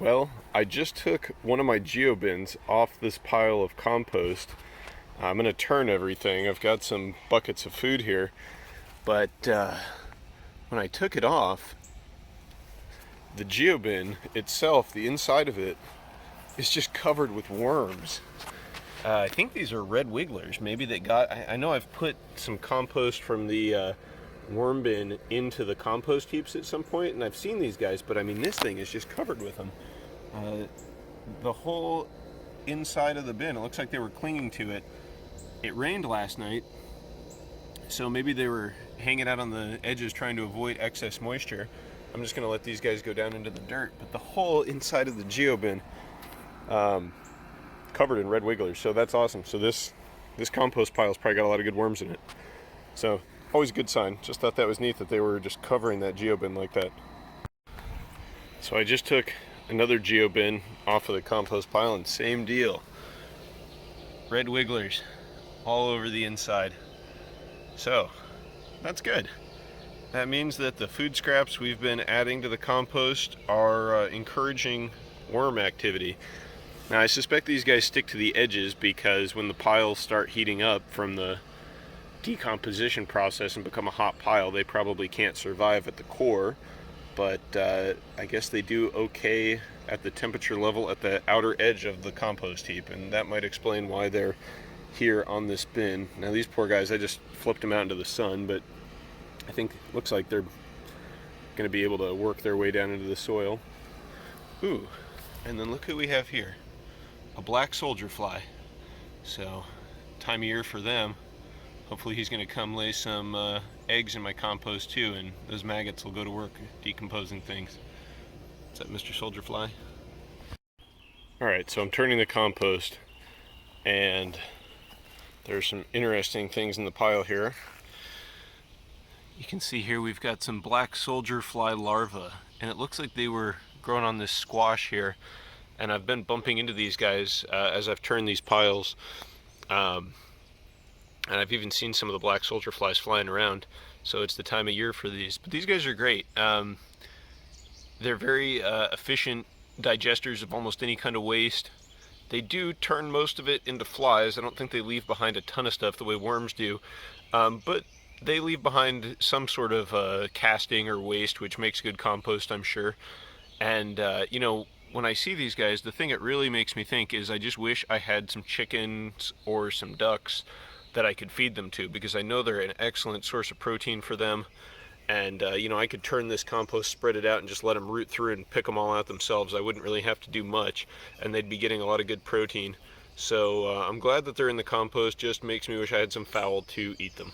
Well, I just took one of my geobins off this pile of compost. I'm going to turn everything. I've got some buckets of food here, but when I took it off, the geobin itself, the inside of it, is just covered with worms. I think these are red wigglers. Maybe they got, I know I've put some compost from the worm bin into the compost heaps at some point, and I've seen these guys, but I mean, this thing is just covered with them. The whole inside of the bin, it looks like they were clinging to it. It rained last night, so maybe they were hanging out on the edges trying to avoid excess moisture. I'm just going to let these guys go down into the dirt, but the whole inside of the geobin covered in red wigglers, so that's awesome. So this compost pile's probably got a lot of good worms in it. So always a good sign. Just thought that was neat that they were just covering that geobin like that. So I just took another geobin off of the compost pile, and same deal. Red wigglers all over the inside. So that's good. That means that the food scraps we've been adding to the compost are encouraging worm activity. Now I suspect these guys stick to the edges because when the piles start heating up from the decomposition process and become a hot pile, they probably can't survive at the core, but I guess they do okay at the temperature level at the outer edge of the compost heap, and that might explain why they're here on this bin. Now these poor guys, I just flipped them out into the sun, but I think it looks like they're going to be able to work their way down into the soil. Ooh, and then look who we have here. A black soldier fly. So, time of year for them. Hopefully he's going to come lay some eggs in my compost too, and those maggots will go to work decomposing things. Is that Mr. Soldier Fly? Alright, so I'm turning the compost, and there's some interesting things in the pile here. You can see here we've got some black soldier fly larvae, and it looks like they were growing on this squash here, and I've been bumping into these guys as I've turned these piles, and I've even seen some of the black soldier flies flying around, so it's the time of year for these. But these guys are great. They're very efficient digesters of almost any kind of waste. They do turn most of it into flies. I don't think they leave behind a ton of stuff the way worms do, but they leave behind some sort of casting or waste, which makes good compost, I'm sure. And you know, when I see these guys, the thing it really makes me think is I just wish I had some chickens or some ducks that I could feed them to, because I know they're an excellent source of protein for them. And you know, I could turn this compost, spread it out, and just let them root through it and pick them all out themselves. I wouldn't really have to do much, and they'd be getting a lot of good protein. So I'm glad that they're in the compost. Just makes me wish I had some fowl to eat them.